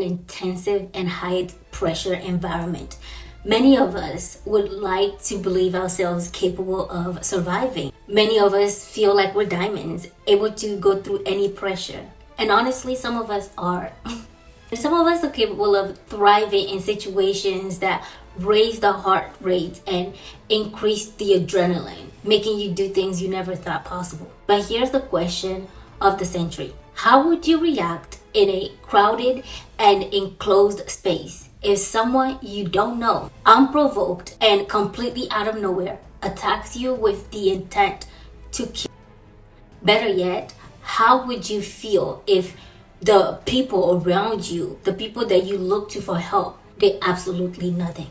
an intensive and high pressure environment. Many of us would like to believe ourselves capable of surviving. Many of us feel like we're diamonds, able to go through any pressure. And honestly, some of us are. Some of us are capable of thriving in situations that raise the heart rate and increase the adrenaline, making you do things you never thought possible. But here's the question of the century. How would you react in a crowded and enclosed space if someone you don't know, unprovoked and completely out of nowhere, attacks you with the intent to kill? Better yet, how would you feel if the people around you, the people that you look to for help, did absolutely nothing?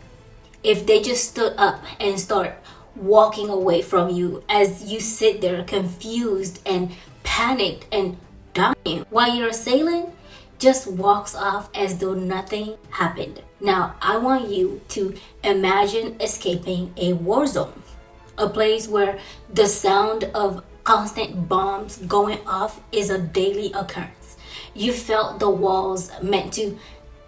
If they just stood up and start walking away from you as you sit there confused and panicked and dying, while your assailant just walks off as though nothing happened. Now, I want you to imagine escaping a war zone, a place where the sound of constant bombs going off is a daily occurrence. You felt the walls meant to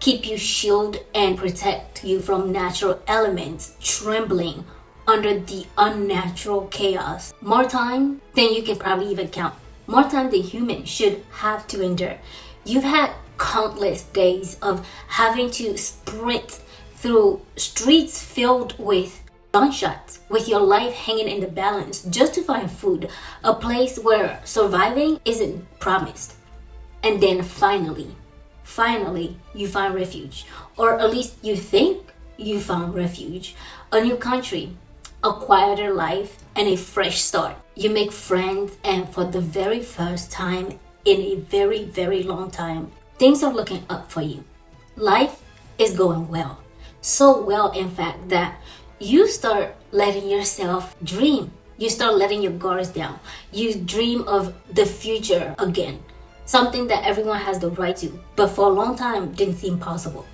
keep you shielded and protect you from natural elements trembling under the unnatural chaos. More time than you can probably even count. More time than humans should have to endure. You've had countless days of having to sprint through streets filled with gunshots, with your life hanging in the balance just to find food, a place where surviving isn't promised. And then finally, you find refuge. Or at least you think you found refuge. A new country, a quieter life, and a fresh start. You make friends, and for the very first time in a very, very long time, things are looking up for you. Life is going well. So well, in fact, that you start letting yourself dream. You start letting your guards down. You dream of the future again. Something that everyone has the right to, but for a long time didn't seem possible.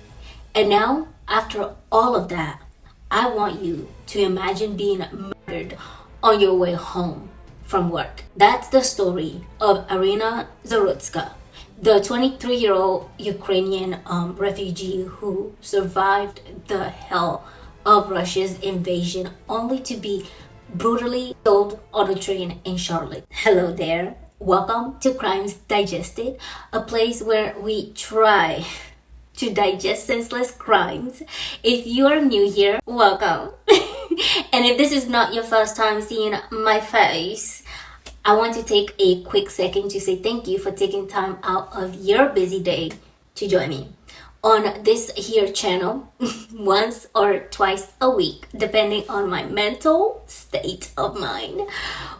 And now, after all of that, I want you to imagine being murdered on your way home from work. That's the story of Iryna Zarutska, the 23-year-old Ukrainian refugee who survived the hell of Russia's invasion only to be brutally killed on a train in Charlotte. Hello there. Welcome to Crimes Digested, a place where we try to digest senseless crimes. If you are new here, welcome. And if this is not your first time seeing my face, I want to take a quick second to say thank you for taking time out of your busy day to join me on this here channel once or twice a week, depending on my mental state of mind.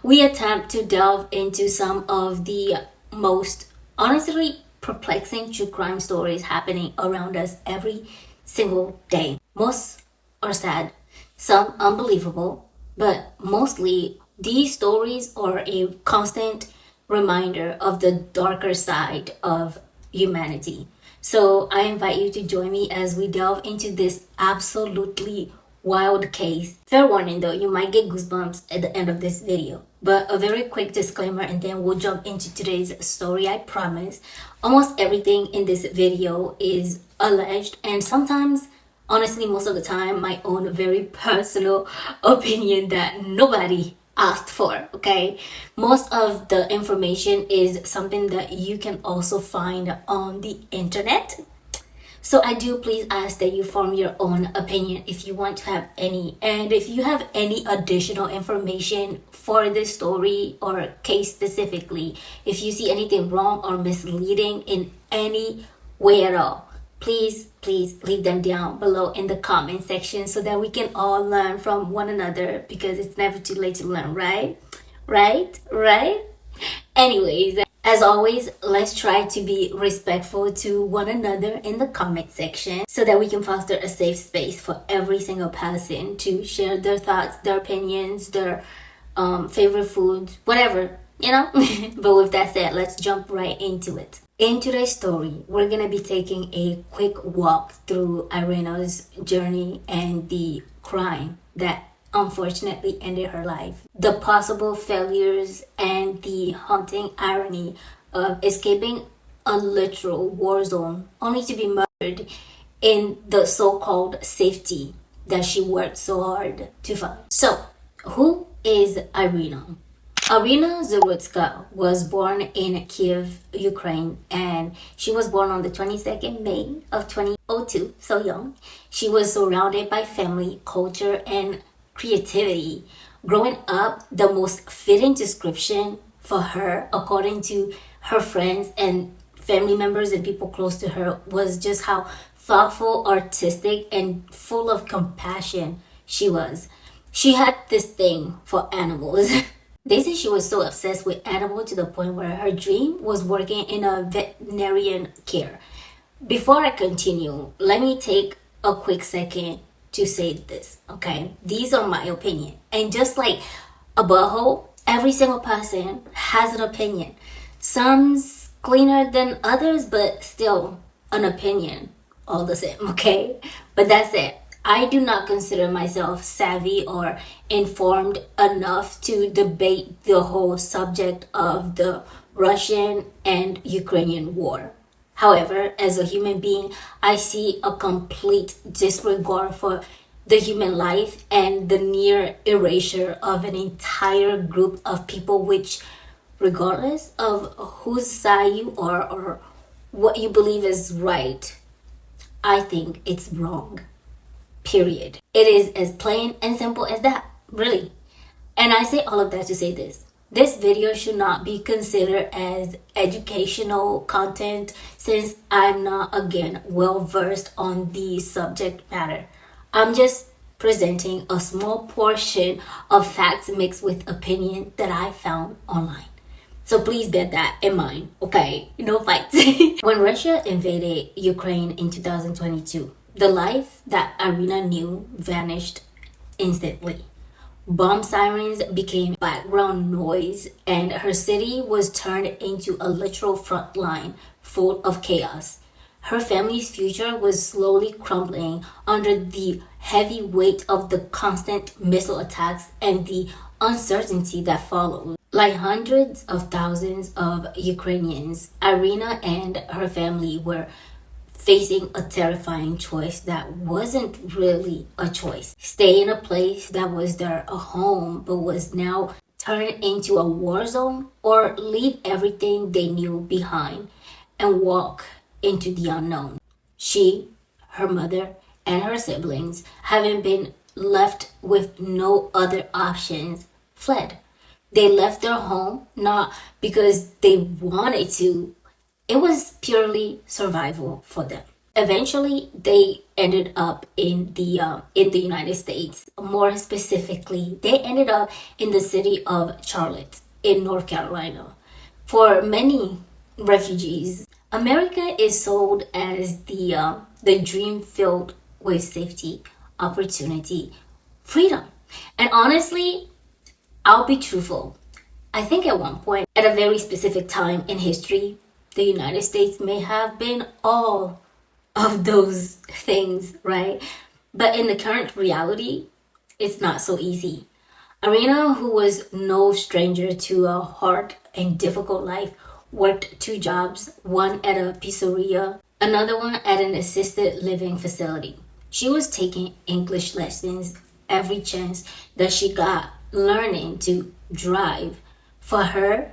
We attempt to delve into some of the most honestly perplexing true crime stories happening around us every single day. Most are sad, some unbelievable, but mostly these stories are a constant reminder of the darker side of humanity. So I invite you to join me as we delve into this absolutely wild case. Fair warning though, you might get goosebumps at the end of this video. But a very quick disclaimer and then we'll jump into today's story. I promise. Almost everything in this video is alleged and sometimes, honestly, most of the time, my own very personal opinion that nobody asked for, okay? Most of the information is something that you can also find on the internet. So I do please ask that you form your own opinion if you want to have any. And if you have any additional information for this story or case specifically, if you see anything wrong or misleading in any way at all, please leave them down below in the comment section so that we can all learn from one another, because it's never too late to learn, right? Anyways, as always, let's try to be respectful to one another in the comment section so that we can foster a safe space for every single person to share their thoughts, their opinions, their favorite foods, whatever, you know? But with that said, let's jump right into it. In today's story, we're going to be taking a quick walk through Iryna's journey and the crime that unfortunately ended her life. The possible failures and the haunting irony of escaping a literal war zone only to be murdered in the so-called safety that she worked so hard to find. So, who is Iryna? Iryna Zarutska was born in Kiev, Ukraine, and she was born on the 22nd May of 2002, so young. She was surrounded by family, culture, and creativity. Growing up, the most fitting description for her, according to her friends and family members and people close to her, was just how thoughtful, artistic, and full of compassion she was. She had this thing for animals. They say she was so obsessed with animals to the point where her dream was working in a veterinarian care. Before I continue, let me take a quick second to say this, okay? These are my opinion. And just like a butthole, every single person has an opinion. Some's cleaner than others, but still an opinion all the same, okay? But that's it. I do not consider myself savvy or informed enough to debate the whole subject of the Russian and Ukrainian war. However, as a human being, I see a complete disregard for the human life and the near erasure of an entire group of people, which, regardless of whose side you are or what you believe is right, I think it's wrong. Period. It is as plain and simple as that, really. And I say all of that to say this. This video should not be considered as educational content since I'm not, again, well versed on the subject matter. I'm just presenting a small portion of facts mixed with opinion that I found online. So please bear that in mind, okay? No fights. When Russia invaded Ukraine in 2022, the life that Iryna knew vanished instantly. Bomb sirens became background noise, and her city was turned into a literal front line full of chaos. Her family's future was slowly crumbling under the heavy weight of the constant missile attacks and the uncertainty that followed. Like hundreds of thousands of Ukrainians, Iryna and her family were facing a terrifying choice that wasn't really a choice. Stay in a place that was their home but was now turned into a war zone, or leave everything they knew behind and walk into the unknown. She, her mother, and her siblings, having been left with no other options, fled. They left their home not because they wanted to. It was purely survival for them. Eventually, they ended up in the United States. More specifically, they ended up in the city of Charlotte in North Carolina. For many refugees, America is sold as the dream filled with safety, opportunity, freedom. And honestly, I'll be truthful. I think at one point, at a very specific time in history, the United States may have been all of those things, right? But in the current reality, it's not so easy. Iryna, who was no stranger to a hard and difficult life, worked 2 jobs, one at a pizzeria, another one at an assisted living facility. She was taking English lessons every chance that she got, learning to drive. For her,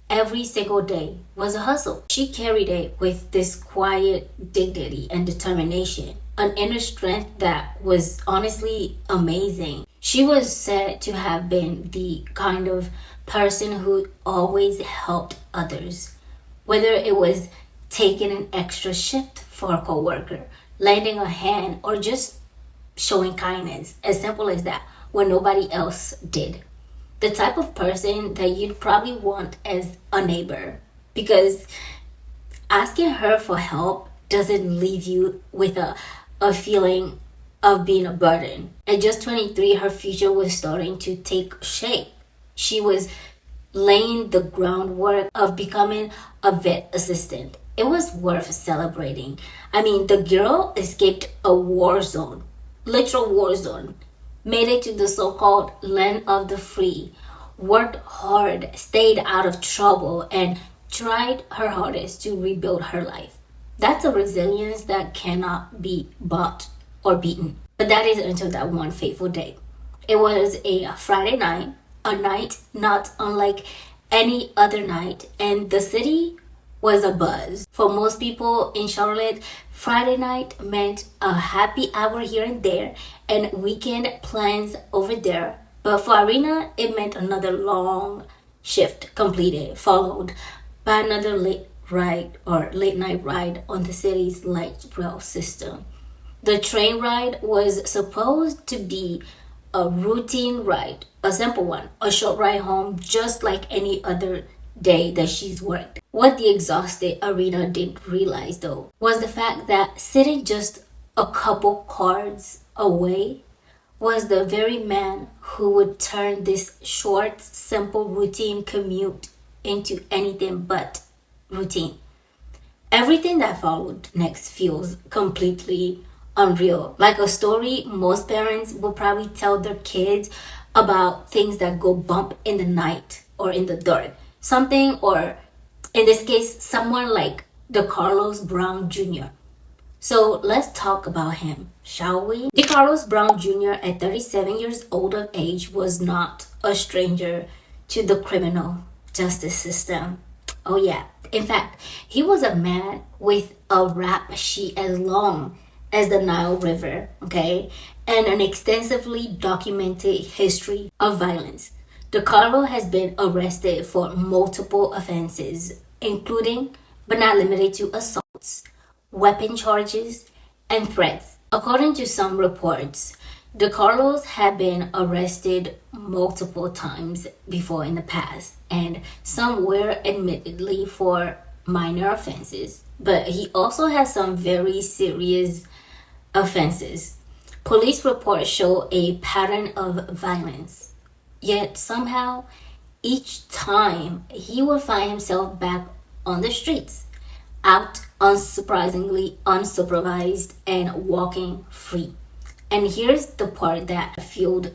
every single day was a hustle. She carried it with this quiet dignity and determination, an inner strength that was honestly amazing. She was said to have been the kind of person who always helped others, whether it was taking an extra shift for a coworker, lending a hand, or just showing kindness, as simple as that, when nobody else did. The type of person that you'd probably want as a neighbor, because asking her for help doesn't leave you with a feeling of being a burden. At just 23, her future was starting to take shape. She was laying the groundwork of becoming a vet assistant. It was worth celebrating. I mean, the girl escaped a war zone, literal war zone, made it to the so-called land of the free, worked hard, stayed out of trouble, and tried her hardest to rebuild her life. That's a resilience that cannot be bought or beaten. But that is until that one fateful day. It was a Friday night, a night not unlike any other night, and the city was abuzz. For most people in Charlotte, Friday night meant a happy hour here and there and weekend plans over there. But for Iryna, it meant another long shift completed, followed by another late night ride on the city's light rail system. The train ride was supposed to be a routine ride, a simple one, a short ride home, just like any other day that she's worked. What the exhausted Iryna didn't realize, though, was the fact that sitting just a couple cars away was the very man who would turn this short, simple, routine commute into anything but routine. Everything that followed next feels completely unreal. Like a story most parents will probably tell their kids about things that go bump in the night or in the dark. Something, or in this case, someone like Decarlos Brown Jr. So let's talk about him, shall we? Decarlos Brown Jr., at 37 years old of age, was not a stranger to the criminal justice system. Oh yeah. In fact, he was a man with a rap sheet as long as the Nile River, okay, and an extensively documented history of violence. DeCarlo has been arrested for multiple offenses, including but not limited to assaults, weapon charges, and threats. According to some reports, DeCarlos had been arrested multiple times before in the past, and some were admittedly for minor offenses, but he also has some very serious offenses. Police reports show a pattern of violence, yet somehow each time he would find himself back on the streets, out unsurprisingly unsupervised and walking free. And here's the part that fueled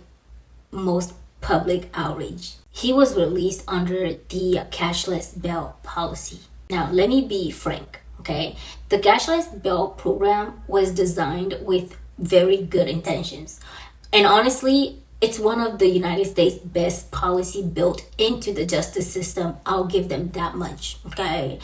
most public outrage. He was released under the cashless bail policy. Now, let me be frank, okay? The cashless bail program was designed with very good intentions. And honestly, it's one of the United States' best policy built into the justice system. I'll give them that much, okay?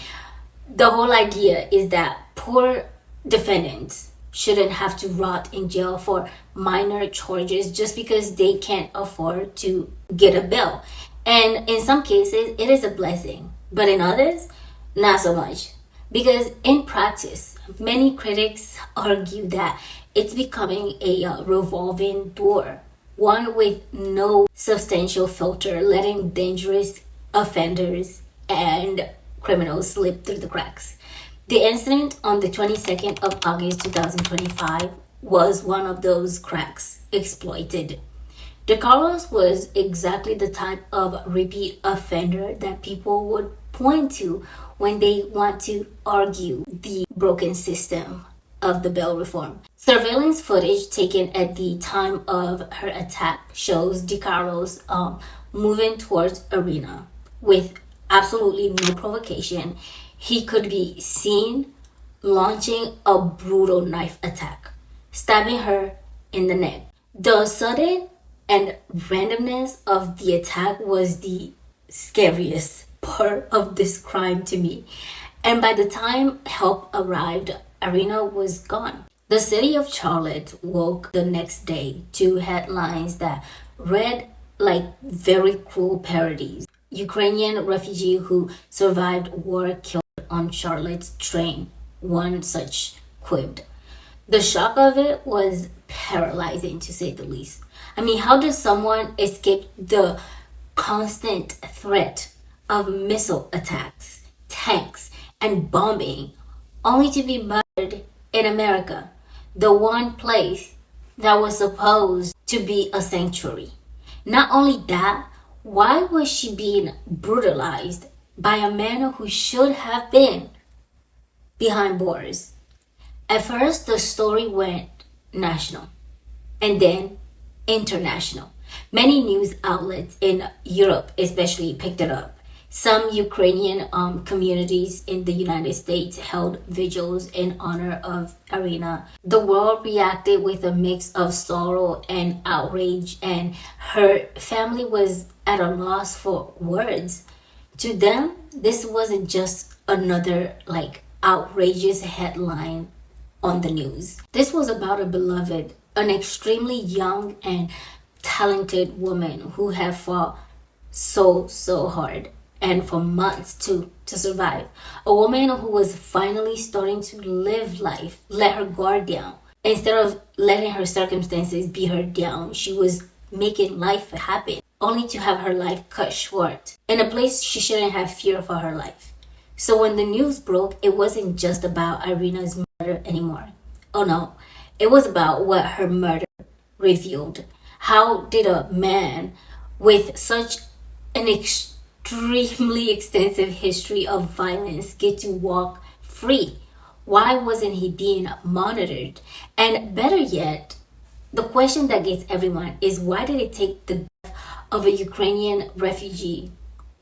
The whole idea is that poor defendants shouldn't have to rot in jail for minor charges just because they can't afford to get a bail. And in some cases, it is a blessing, but in others, not so much. Because in practice, many critics argue that it's becoming a revolving door, one with no substantial filter, letting dangerous offenders and criminals slip through the cracks. The incident on the 22nd of August 2025 was one of those cracks exploited. DeCarlos was exactly the type of repeat offender that people would point to when they want to argue the broken system of the bail reform. Surveillance footage taken at the time of her attack shows DeCarlos moving towards Iryna with absolutely no provocation. He could be seen launching a brutal knife attack, stabbing her in the neck. The sudden and randomness of the attack was the scariest part of this crime to me. And by the time help arrived, Iryna was gone. The city of Charlotte woke the next day to headlines that read like very cruel parodies. Ukrainian refugee who survived war killed on Charlotte's train, one such quipped. The shock of it was paralyzing, to say the least. I mean, how does someone escape the constant threat of missile attacks, tanks, and bombing only to be murdered in America, the one place that was supposed to be a sanctuary? Not only that, why was she being brutalized by a man who should have been behind bars? At first, the story went national and then international. Many news outlets in Europe especially picked it up, Some Ukrainian communities in the United States held vigils in honor of Iryna. The world reacted with a mix of sorrow and outrage, and her family was at a loss for words. To them, this wasn't just another outrageous headline on the news. This was about a beloved, an extremely young and talented woman who had fought so hard and for months to survive. A woman who was finally starting to live life, let her guard down. Instead of letting her circumstances beat her down, she was making life happen, only to have her life cut short in a place she shouldn't have fear for her life. So when the news broke, it wasn't just about Iryna's murder anymore. Oh no, it was about what her murder revealed. How did a man with such an extremely extensive history of violence get to walk free? Why wasn't he being monitored? And better yet, the question that gets everyone is, why did it take the death of a Ukrainian refugee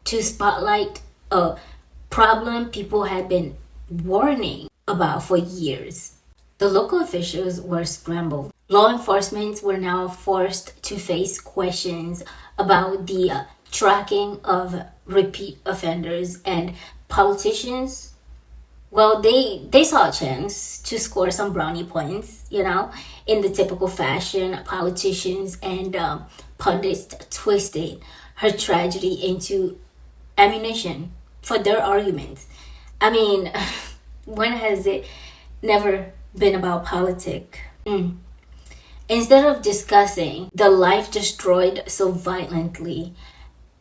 to spotlight a problem people had been warning about for years? The local officials were scrambled. Law enforcement were now forced to face questions about the tracking of repeat offenders, and politicians, well, they saw a chance to score some brownie points, in the typical fashion. Politicians and pundits twisted her tragedy into ammunition for their arguments. I mean, when has it never been about politics? Instead of discussing the life destroyed so violently,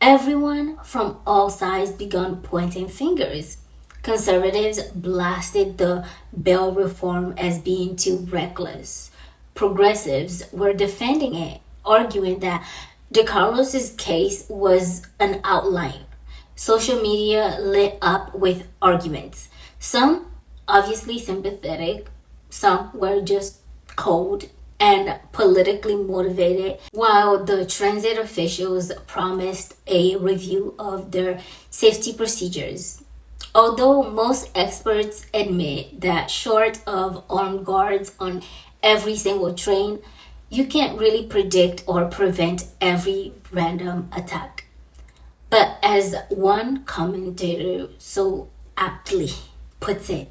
everyone from all sides began pointing fingers. Conservatives blasted the bail reform as being too reckless. Progressives were defending it, arguing that Decarlos' case was an outlier. Social media lit up with arguments. Some obviously sympathetic, some were just cold and politically motivated, while the transit officials promised a review of their safety procedures. Although most experts admit that short of armed guards on every single train, you can't really predict or prevent every random attack. But as one commentator so aptly puts it,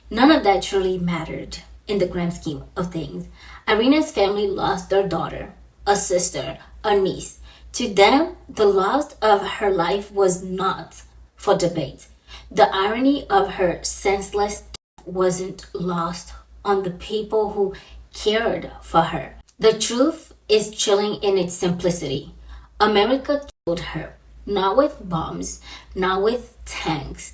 none of that truly mattered in the grand scheme of things. Iryna's family lost their daughter, a sister, a niece. To them, the loss of her life was not for debate. The irony of her senseless death wasn't lost on the people who cared for her. The truth is chilling in its simplicity. America killed her, not with bombs, not with tanks,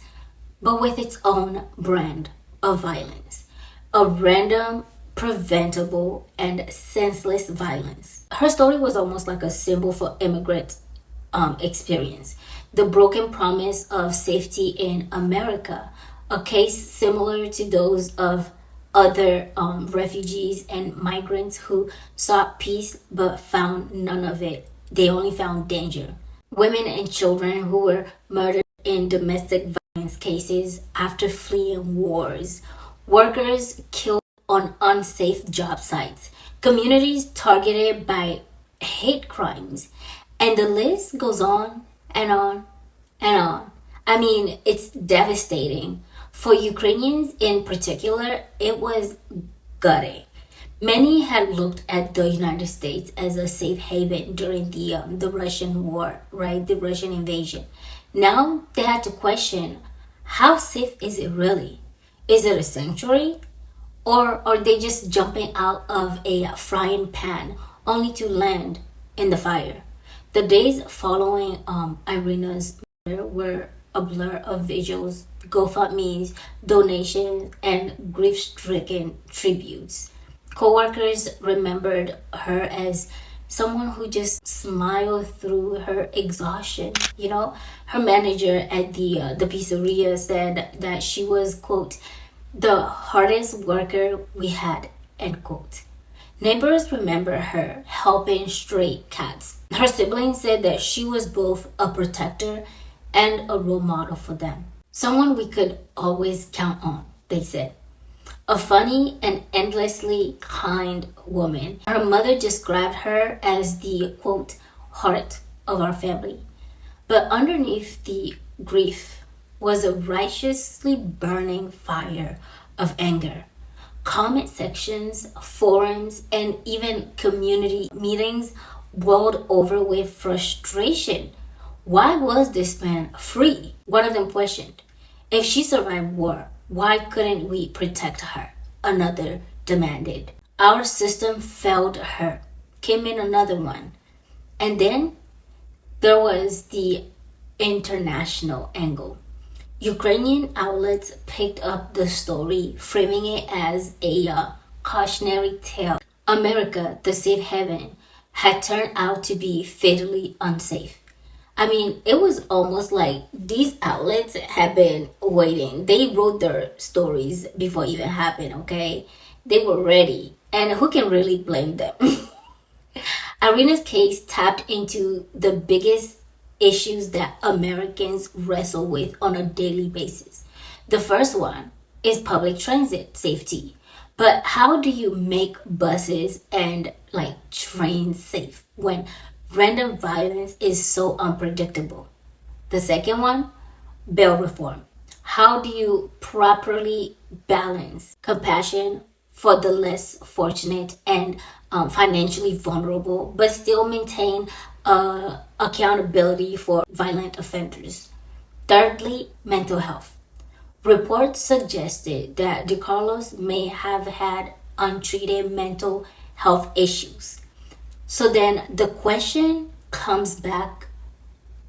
but with its own brand of violence. A random, preventable, and senseless violence. Her story was almost like a symbol for immigrant experience. The broken promise of safety in America, a case similar to those of other refugees and migrants who sought peace but found none of it. They only found danger. Women and children who were murdered in domestic violence cases after fleeing wars. Workers killed on unsafe job sites. Communities targeted by hate crimes. And the list goes on and on and on. I mean, it's devastating. For Ukrainians in particular, it was gutting. Many had looked at the United States as a safe haven during the Russian war, right? The Russian invasion. Now they had to question, how safe is it really? Is it a sanctuary? Or are they just jumping out of a frying pan only to land in the fire? The days following Iryna's murder were a blur of vigils, GoFundMes, donations, and grief-stricken tributes. Co-workers remembered her as someone who just smiled through her exhaustion. Her manager at the pizzeria said that she was, quote, the hardest worker we had, end quote. Neighbors remember her helping stray cats. Her siblings said that she was both a protector and a role model for them. Someone we could always count on, they said. A funny and endlessly kind woman. Her mother described her as the, quote, heart of our family. But underneath the grief was a righteously burning fire of anger. Comment sections, forums, and even community meetings boiled over with frustration. Why was this man free? One of them questioned. If she survived war, why couldn't we protect her? Another demanded. Our system failed her. Came in another one. And then there was the international angle. Ukrainian outlets picked up the story, framing it as a cautionary tale. America, the safe haven, had turned out to be fatally unsafe. I mean, it was almost like these outlets had been waiting. They wrote their stories before it even happened, okay? They were ready. And who can really blame them? Iryna's case tapped into the biggest issues that Americans wrestle with on a daily basis. The first one is public transit safety. But how do you make buses and trains safe when random violence is so unpredictable? The second one, bail reform. How do you properly balance compassion for the less fortunate and financially vulnerable, but still maintain accountability for violent offenders? Thirdly, mental health. Reports suggested that Decarlos may have had untreated mental health issues. So then the question comes back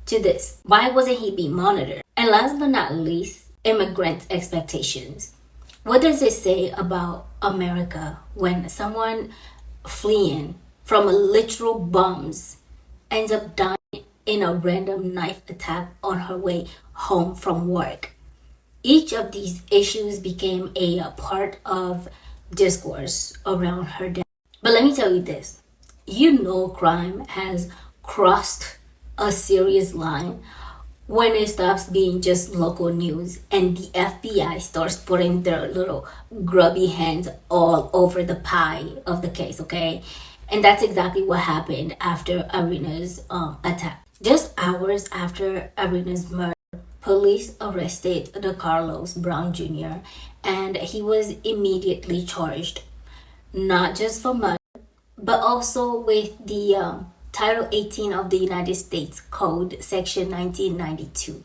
to this. Why wasn't he being monitored? And last but not least, immigrant expectations. What does it say about America when someone fleeing from a literal bombs ends up dying in a random knife attack on her way home from work? Each of these issues became a part of discourse around her death. But let me tell you this. You know crime has crossed a serious line when it stops being just local news and the FBI starts putting their little grubby hands all over the pie of the case, okay? And that's exactly what happened after Iryna's attack. Just hours after Iryna's murder, police arrested Decarlos Brown Jr. and he was immediately charged, not just for murder, but also with the Title 18 of the United States Code, Section 1992,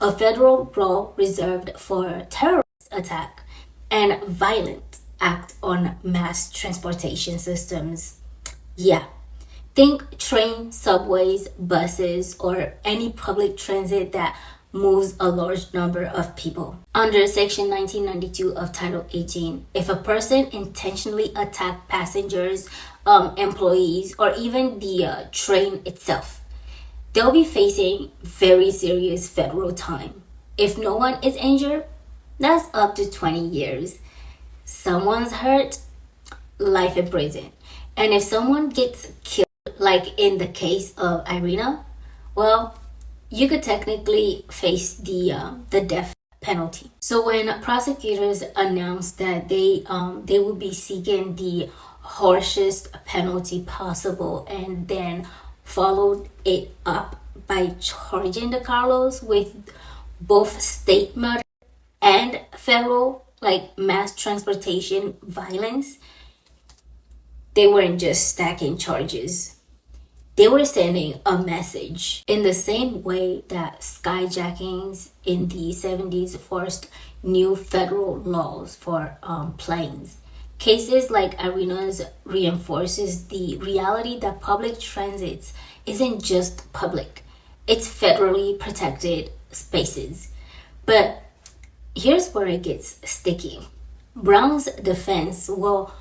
a federal law reserved for terrorist attack and violent act on mass transportation systems. Yeah, think train, subways, buses, or any public transit that moves a large number of people. Under Section 1992 of Title 18, if a person intentionally attacked passengers, employees, or even the train itself, they'll be facing very serious federal time. If no one is injured, that's up to 20 years. Someone's hurt, life in prison. And if someone gets killed, like in the case of Iryna, well, you could technically face the death penalty. So when prosecutors announced that they would be seeking the harshest penalty possible and then followed it up by charging Decarlos with both state murder and federal mass transportation violence, they weren't just stacking charges. They were sending a message in the same way that skyjackings in the 70s forced new federal laws for planes. Cases like Iryna's reinforces the reality that public transit isn't just public. It's federally protected spaces. But here's where it gets sticky. Brown's defense will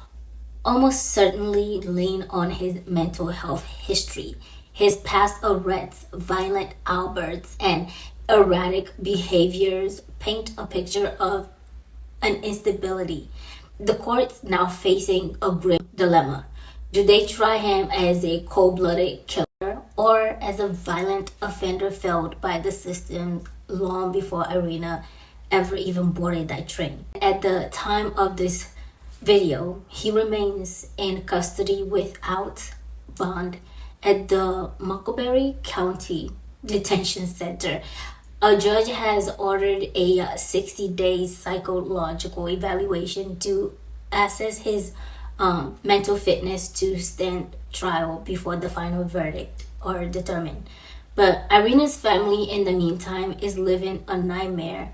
almost certainly lean on his mental health history, his past arrests, violent outbursts, and erratic behaviors paint a picture of an instability. The court's now facing a grim dilemma. Do they try him as a cold-blooded killer, or as a violent offender failed by the system long before Iryna ever even boarded that train. At the time of this video, he remains in custody without bond at the Montgomery County Detention Center. A judge has ordered a 60-day psychological evaluation to assess his mental fitness to stand trial before the final verdict are determined. But Iryna's family, in the meantime, is living a nightmare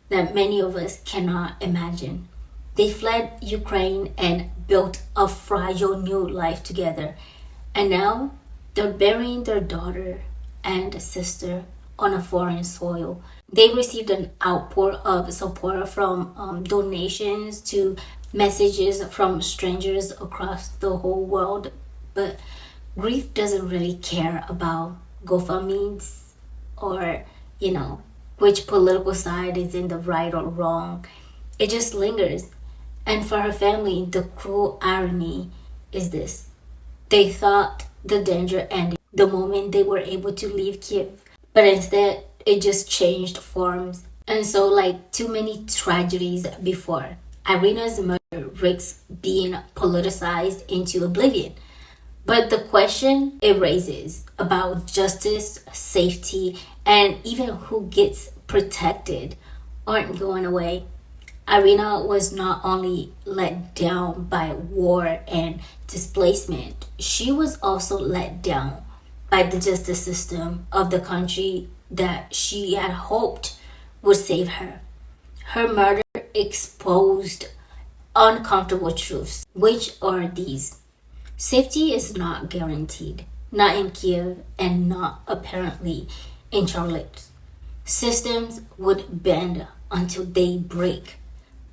that many of us cannot imagine. They fled Ukraine and built a fragile new life together. And now they're burying their daughter and sister on a foreign soil. They received an outpour of support from donations to messages from strangers across the whole world. But grief doesn't really care about GoFundMes or, which political side is in the right or wrong. It just lingers. And for her family, the cruel irony is this. They thought the danger ended the moment they were able to leave Kiev. But instead, it just changed forms. And so, like too many tragedies before, Iryna's murder risks being politicized into oblivion. But the question it raises about justice, safety, and even who gets protected aren't going away. Iryna was not only let down by war and displacement, she was also let down by the justice system of the country that she had hoped would save her. Her murder exposed uncomfortable truths, which are these. Safety is not guaranteed, not in Kiev and not apparently in Charlotte. Systems would bend until they break.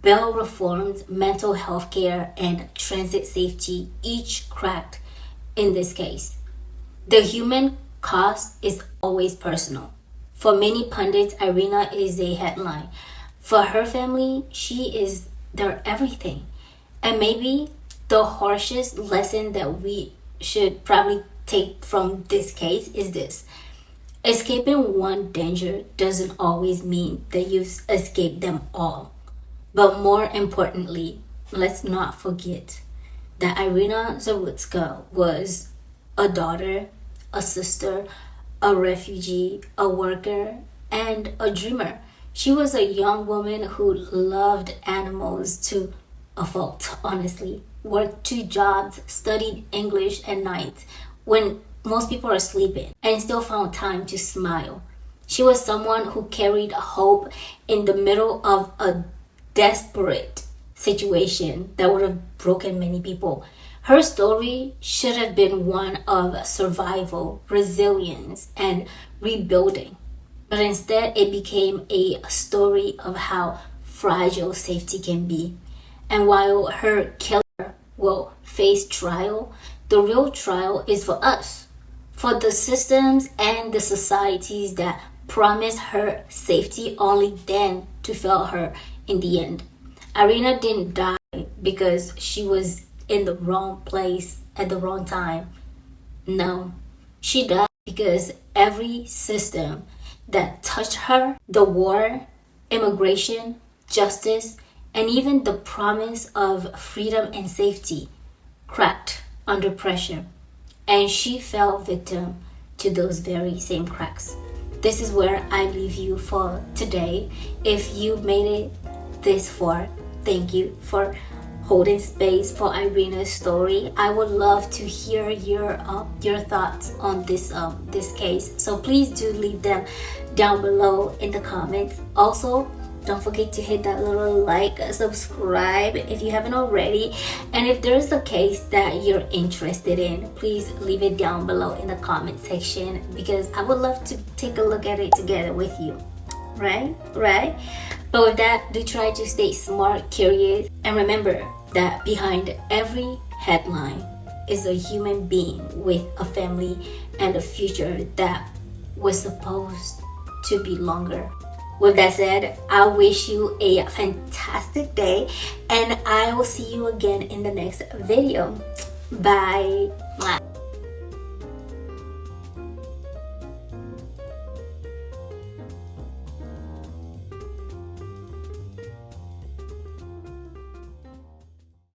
Bail reforms, mental health care, and transit safety each cracked in this case. The human cost is always personal. For many pundits, Iryna is a headline. For her family, she is their everything. And maybe the harshest lesson that we should probably take from this case is this. Escaping one danger doesn't always mean that you've escaped them all. But more importantly, let's not forget that Iryna Zarutska was a daughter, a sister, a refugee, a worker, and a dreamer. She was a young woman who loved animals to a fault, honestly. Worked 2 jobs, studied English at night when most people are sleeping, and still found time to smile. She was someone who carried hope in the middle of a desperate situation that would have broken many people. Her story should have been one of survival, resilience, and rebuilding. But instead, it became a story of how fragile safety can be. And while her killer will face trial, the real trial is for us, for the systems and the societies that promised her safety only then to fail her in the end. Iryna didn't die because she was in the wrong place at the wrong time. No, she died because every system that touched her, the war, immigration, justice, and even the promise of freedom and safety, cracked under pressure. And she fell victim to those very same cracks. This is where I leave you for today. If you made it this far, thank you for holding space for Iryna's story. I would love to hear your thoughts on this case. So please do leave them down below in the comments. Also, don't forget to hit that little like, subscribe if you haven't already. And if there is a case that you're interested in, please leave it down below in the comment section, because I would love to take a look at it together with you. Right? But with that, do try to stay smart, curious, and remember that behind every headline is a human being with a family and a future that was supposed to be longer. With that said, I wish you a fantastic day, and I will see you again in the next video. Bye.